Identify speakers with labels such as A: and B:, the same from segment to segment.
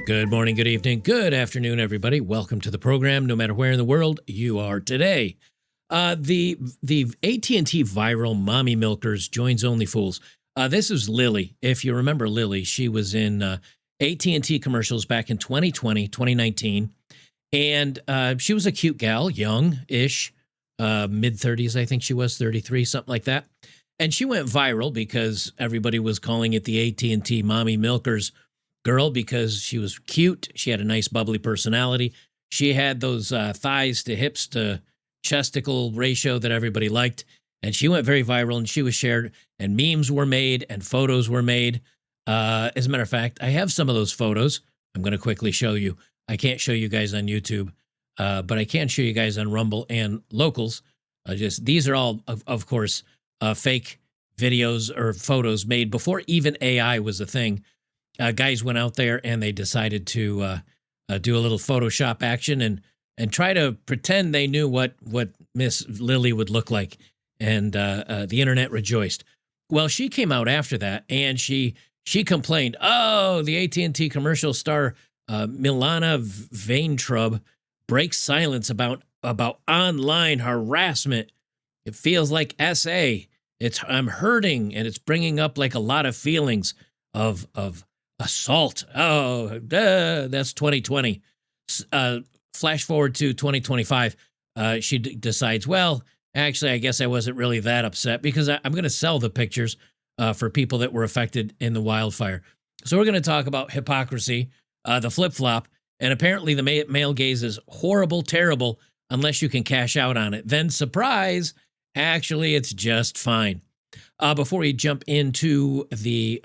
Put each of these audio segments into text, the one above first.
A: Good morning, good evening, good afternoon, everybody. Welcome to the program, no matter where in the world you are today. The AT&T viral mommy milkers joins only fools. This is Lily. If you remember Lily, she was in AT&T commercials back in 2020, 2019. And she was a cute gal, young-ish, mid-30s, I think she was, 33, something like that. And she went viral because everybody was calling it the AT&T mommy milkers girl because she was cute. She had a nice bubbly personality. She had those thighs to hips to chesticle ratio that everybody liked. And she went very viral and she was shared and memes were made and photos were made. As a matter of fact, I have some of those photos. I'm going to quickly show you. I can't show you guys on YouTube, but I can show you guys on Rumble and Locals. These are all, of course, fake videos or photos made before even AI was a thing. Guys went out there and they decided to do a little Photoshop action and try to pretend they knew what Miss Lily would look like. And the internet rejoiced. Well, she came out after that and she complained, oh, the AT&T commercial star Milana Vaintrub breaks silence about online harassment. It feels like SA. I'm hurting and it's bringing up like a lot of feelings of assault. Oh, that's 2020. Flash forward to 2025. She decides, well, actually, I guess I wasn't really that upset because I'm going to sell the pictures for people that were affected in the wildfire. So we're going to talk about hypocrisy, the flip-flop, and apparently the male gaze is horrible, terrible, unless you can cash out on it. Then, surprise, actually, it's just fine. Before we jump into the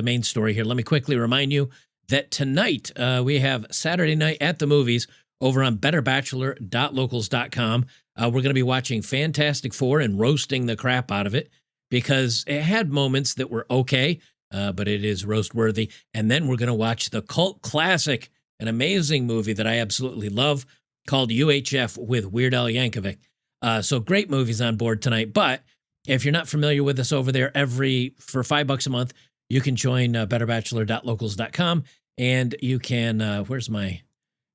A: main story here, let me quickly remind you that tonight we have Saturday Night at the Movies over on betterbachelor.locals.com. We're going to be watching Fantastic Four and roasting the crap out of it because it had moments that were okay, but it is roast-worthy. And then we're going to watch the cult classic, an amazing movie that I absolutely love called UHF with Weird Al Yankovic. So great movies on board tonight, but if you're not familiar with us over there, for $5 a month, you can join betterbachelor.locals.com and you can,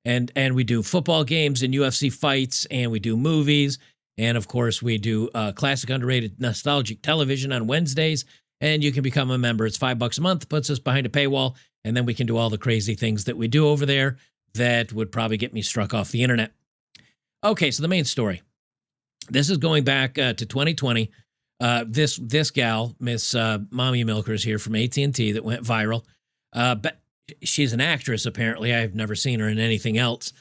A: and we do football games and UFC fights and we do movies. And of course we do classic underrated nostalgic television on Wednesdays and you can become a member. It's $5 a month, puts us behind a paywall. And then we can do all the crazy things that we do over there that would probably get me struck off the internet. Okay. So the main story, this is going back to 2020. This gal, Miss Mommy Milkers here from AT&T that went viral. But she's an actress, apparently. I've never seen her in anything else.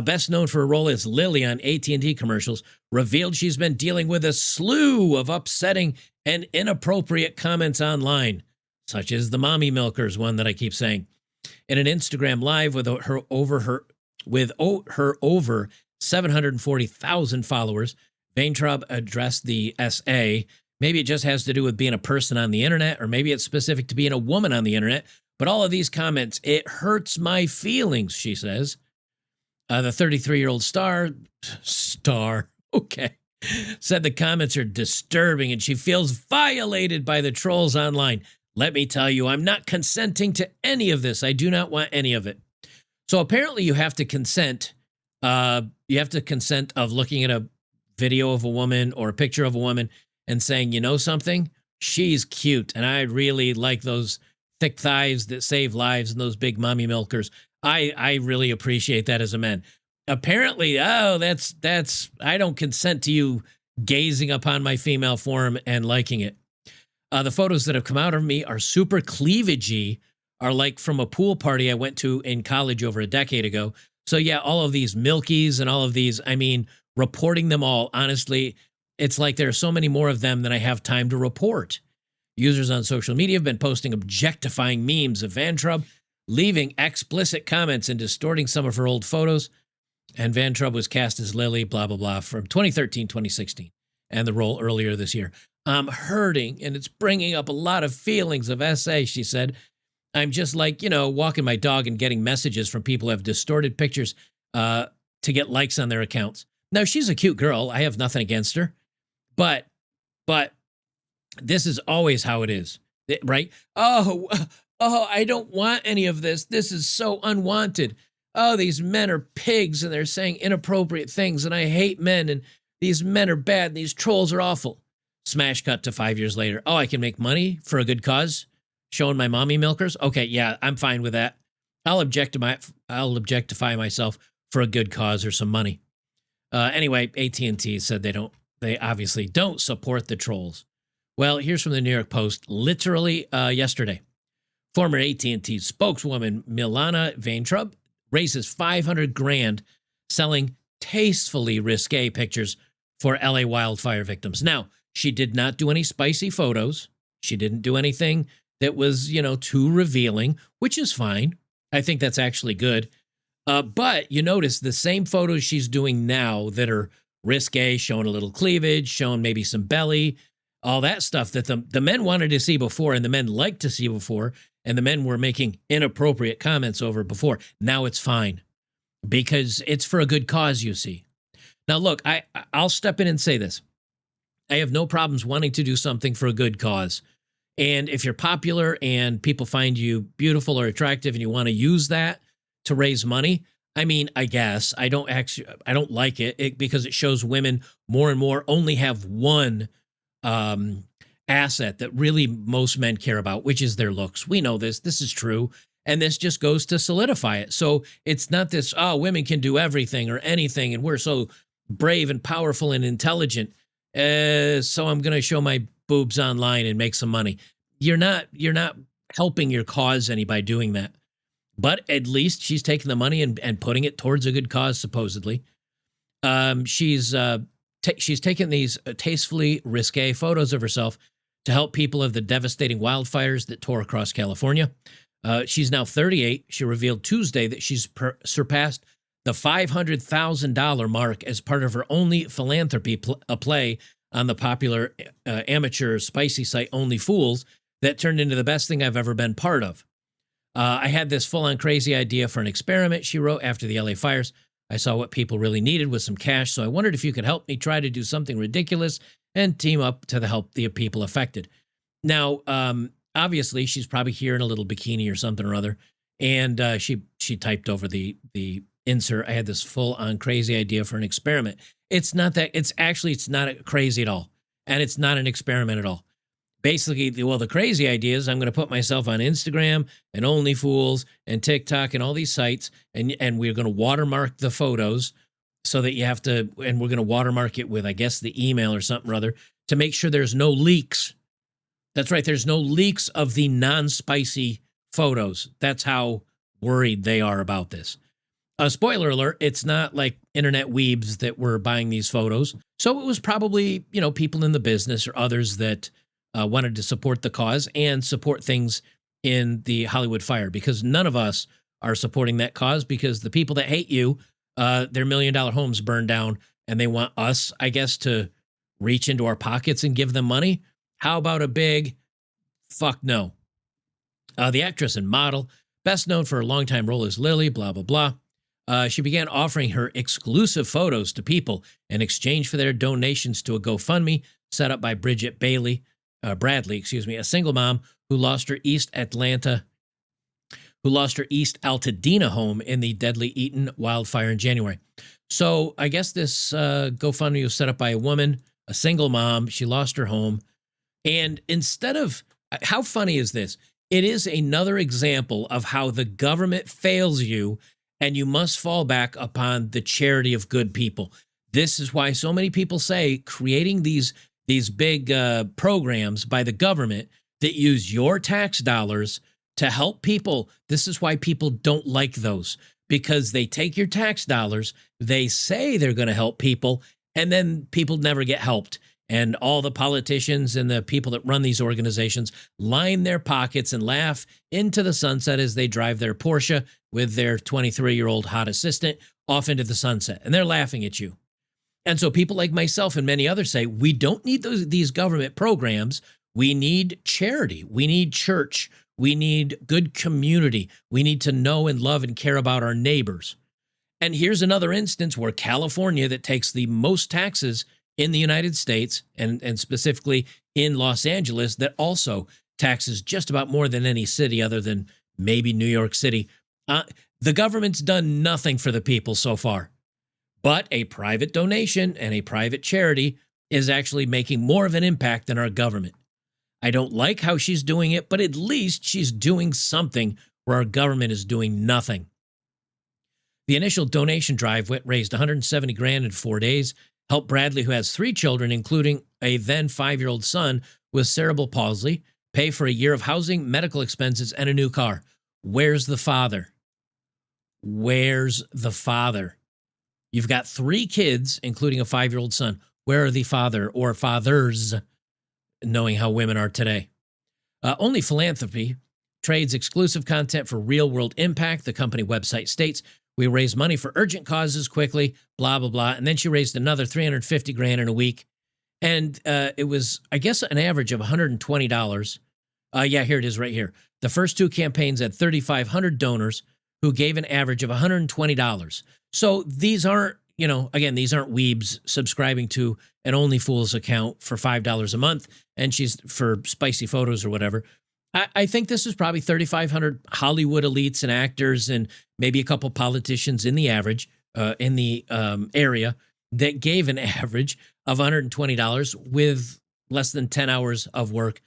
A: Best known for her role as Lily on AT&T commercials, revealed she's been dealing with a slew of upsetting and inappropriate comments online, such as the Mommy Milkers one that I keep saying. In an Instagram Live with her over 740,000 followers, Vaintrub addressed the SA. Maybe it just has to do with being a person on the internet, or maybe it's specific to being a woman on the internet. But all of these comments, it hurts my feelings, she says. The 33-year-old star, okay, said the comments are disturbing and she feels violated by the trolls online. Let me tell you, I'm not consenting to any of this. I do not want any of it. So apparently you have to consent. You have to consent of looking at a video of a woman or a picture of a woman and saying, you know something, she's cute. And I really like those thick thighs that save lives and those big mommy milkers. I really appreciate that as a man. Apparently, that's I don't consent to you gazing upon my female form and liking it. The photos that have come out of me are super cleavagey, are like from a pool party I went to in college over a decade ago. So yeah, all of these milkies and all of these, I mean, reporting them all, honestly, it's like there are so many more of them than I have time to report. Users on social media have been posting objectifying memes of Vaintrub, leaving explicit comments and distorting some of her old photos. And Vaintrub was cast as Lily, blah, blah, blah, from 2013, 2016, and the role earlier this year. I'm hurting, and it's bringing up a lot of feelings of SA, she said. I'm just like, walking my dog and getting messages from people who have distorted pictures to get likes on their accounts. Now, she's a cute girl. I have nothing against her. But this is always how it is, right? Oh, Oh, I don't want any of this. This is so unwanted. Oh, these men are pigs and they're saying inappropriate things, and I hate men, and these men are bad, and these trolls are awful. Smash cut to 5 years later. Oh, I can make money for a good cause? Showing my mommy milkers? Okay, yeah, I'm fine with that. I'll objectify myself for a good cause or some money. Anyway, AT&T said they obviously don't support the trolls. Well, here's from the New York Post, literally yesterday. Former AT&T spokeswoman Milana Vaintrub raises 500 grand selling tastefully risque pictures for LA wildfire victims. Now, she did not do any spicy photos. She didn't do anything that was, too revealing, which is fine. I think that's actually good. But you notice the same photos she's doing now that are risque, showing a little cleavage, showing maybe some belly, all that stuff that the men wanted to see before and the men liked to see before, and the men were making inappropriate comments over before. Now it's fine because it's for a good cause, you see. Now, look, I'll step in and say this. I have no problems wanting to do something for a good cause. And if you're popular and people find you beautiful or attractive and you want to use that to raise money, I mean, I guess I don't like it because it shows women more and more only have one asset that really most men care about, which is their looks. We know this. This is true. And this just goes to solidify it. So it's not this, oh, women can do everything or anything, and we're so brave and powerful and intelligent. So I'm going to show my boobs online and make some money. You're not helping your cause any by doing that. But at least she's taking the money and putting it towards a good cause, supposedly. She's taken these tastefully risque photos of herself to help people of the devastating wildfires that tore across California. She's now 38. She revealed Tuesday that she's surpassed the $500,000 mark as part of her only philanthropy play on the popular amateur spicy site Only Fools that turned into the best thing I've ever been part of. I had this full-on crazy idea for an experiment, she wrote, after the LA fires. I saw what people really needed was some cash, so I wondered if you could help me try to do something ridiculous and team up to help the people affected. Now, obviously, she's probably here in a little bikini or something or other, and she typed over the insert, I had this full-on crazy idea for an experiment. It's not crazy at all, and it's not an experiment at all. Basically, the crazy idea is I'm going to put myself on Instagram and OnlyFools and TikTok and all these sites, and we're going to watermark the photos so that you have to, and we're going to watermark it with, I guess, the email or something or other to make sure there's no leaks. That's right, there's no leaks of the non-spicy photos. That's how worried they are about this. Spoiler alert, it's not like internet weebs that were buying these photos. So it was probably, people in the business or others that wanted to support the cause and support things in the Hollywood fire, because none of us are supporting that cause, because the people that hate you, their $1 million homes burned down and they want us, I guess, to reach into our pockets and give them money. How about a big fuck no? The actress and model, best known for her longtime role as Lily, blah, blah, blah. She began offering her exclusive photos to people in exchange for their donations to a GoFundMe set up by Bridget Bradley, a single mom who lost her East Altadena home in the deadly Eaton wildfire in January. So I guess this GoFundMe was set up by a woman, a single mom. She lost her home. And instead of, how funny is this? It is another example of how the government fails you and you must fall back upon the charity of good people. This is why so many people say creating these big programs by the government that use your tax dollars to help people. This is why people don't like those, because they take your tax dollars, they say they're going to help people, and then people never get helped. And all the politicians and the people that run these organizations line their pockets and laugh into the sunset as they drive their Porsche with their 23-year-old hot assistant off into the sunset. And they're laughing at you. And so people like myself and many others say, we don't need these government programs. We need charity. We need church. We need good community. We need to know and love and care about our neighbors. And here's another instance where California, that takes the most taxes in the United States, and specifically in Los Angeles, that also taxes just about more than any city other than maybe New York City. The government's done nothing for the people so far, but a private donation and a private charity is actually making more of an impact than our government. I don't like how she's doing it, but at least she's doing something where our government is doing nothing. The initial donation drive raised $170,000 in 4 days, helped Bradley, who has 3 children, including a then 5-year-old son with cerebral palsy, pay for a year of housing, medical expenses, and a new car. Where's the father? Where's the father? You've got 3 kids, including a 5-year-old son. Where are the father or fathers, knowing how women are today? Only Philanthropy trades exclusive content for real-world impact. The company website states, we raise money for urgent causes quickly, blah, blah, blah. And then she raised another $350,000 in a week. And it was, I guess, an average of $120. Yeah, here it is right here. The first 2 campaigns had 3,500 donors who gave an average of $120. So these aren't, again, these aren't weebs subscribing to an Only Fools account for $5 a month and she's for spicy photos or whatever. I think this is probably 3,500 Hollywood elites and actors and maybe a couple politicians in the average, in the area that gave an average of $120 with less than 10 hours of work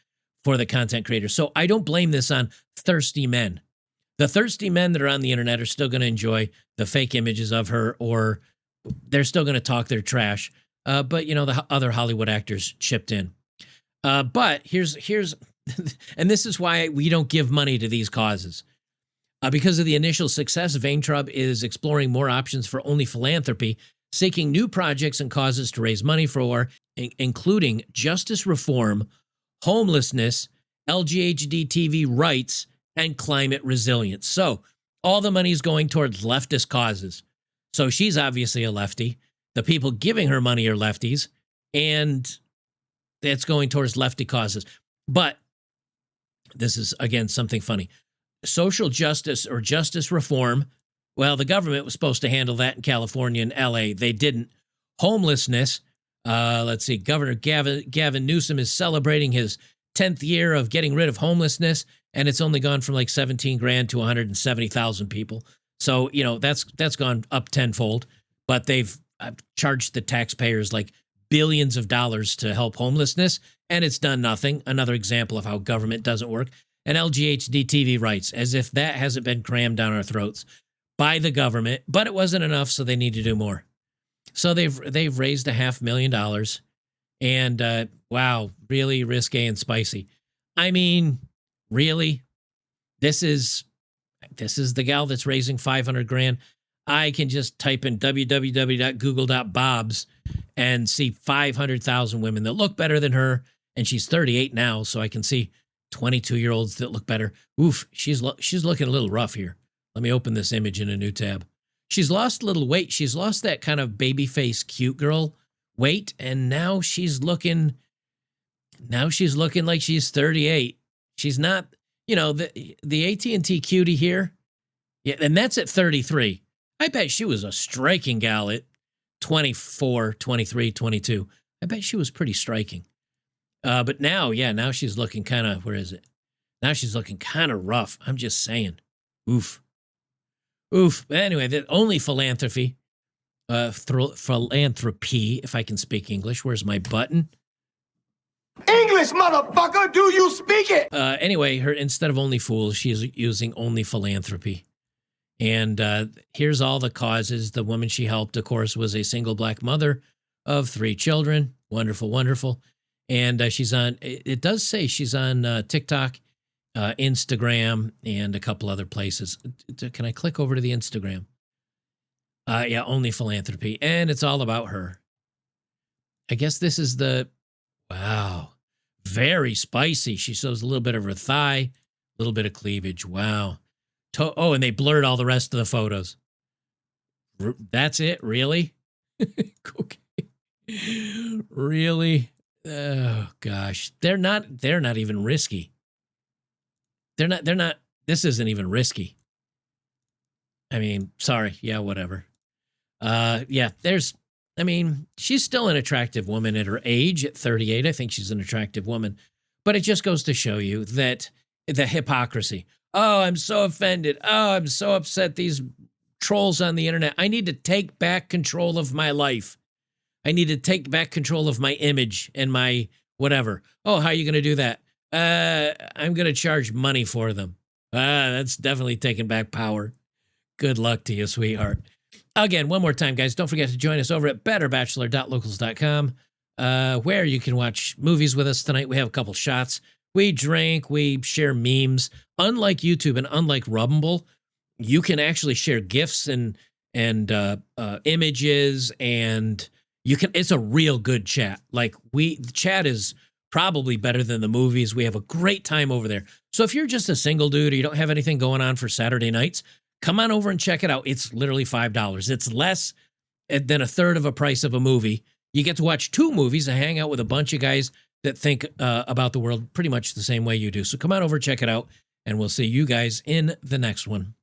A: for the content creator. So I don't blame this on thirsty men. The thirsty men that are on the internet are still going to enjoy the fake images of her, or they're still going to talk their trash. But, the other Hollywood actors chipped in. But here's and this is why we don't give money to these causes. Because of the initial success, Vaintrub is exploring more options for Only Philanthropy, seeking new projects and causes to raise money for, including justice reform, homelessness, LGBT rights, and climate resilience. So all the money is going towards leftist causes. So she's obviously a lefty. The people giving her money are lefties, and it's going towards lefty causes. But this is, again, something funny. Social justice or justice reform, well, the government was supposed to handle that in California and LA. They didn't. Homelessness, let's see, Governor Gavin Newsom is celebrating his 10th year of getting rid of homelessness, and it's only gone from like 17 grand to 170,000 people. So, that's gone up tenfold, but they've charged the taxpayers like billions of dollars to help homelessness, and it's done nothing. Another example of how government doesn't work. And LGBT rights, as if that hasn't been crammed down our throats by the government, but it wasn't enough, so they need to do more. So they've raised $500,000, and wow, really risque and spicy. I mean, really, this is the gal that's raising $500,000. I can just type in www.google.bobs and see 500,000 women that look better than her, and she's 38 now, so I can see 22-year-olds that look better. Oof, she's looking a little rough here. Let me open this image in a new tab. She's lost a little weight. She's lost that kind of baby face cute girl weight, and now she's looking like she's 38. She's not, the AT&T cutie here. Yeah, and that's at 33. I bet she was a striking gal at 24, 23, 22. I bet she was pretty striking. But now she's looking kind of, where is it? Now she's looking kind of rough. I'm just saying. Oof. But anyway, the Only Philanthropy, philanthropy, if I can speak English. Where's my button?
B: English, motherfucker, do you speak it?
A: Anyway, instead of Only Fools, she's using Only Philanthropy. And here's all the causes. The woman she helped, of course, was a single black mother of 3 children. Wonderful, wonderful. And she's on, it does say she's on TikTok, Instagram, and a couple other places. Can I click over to the Instagram? Yeah, Only Philanthropy. And it's all about her. I guess this is wow, very spicy. She shows a little bit of her thigh, a little bit of cleavage. Wow. And they blurred all the rest of the photos. That's it? Really? Okay. Really? Oh gosh. They're not even risky. They're not, this isn't even risky. I mean, sorry. Yeah, whatever. She's still an attractive woman at her age at 38. I think she's an attractive woman, But it just goes to show you that the hypocrisy. Oh, I'm so offended. Oh, I'm so upset. These trolls on the internet. I need to take back control of my life. I need to take back control of my image and my whatever. Oh, how are you going to do that? I'm going to charge money for them. That's definitely taking back power. Good luck to you, sweetheart. Again, one more time, guys, don't forget to join us over at betterbachelor.locals.com, where you can watch movies with us tonight. We have a couple shots. We drink, we share memes. Unlike YouTube and unlike Rumble, you can actually share GIFs and images, and you can. It's a real good chat. Like the chat is probably better than the movies. We have a great time over there. So if you're just a single dude or you don't have anything going on for Saturday nights, come on over and check it out. It's literally $5. It's less than a third of a price of a movie. You get to watch 2 movies and hang out with a bunch of guys that think about the world pretty much the same way you do. So come on over, check it out, and we'll see you guys in the next one.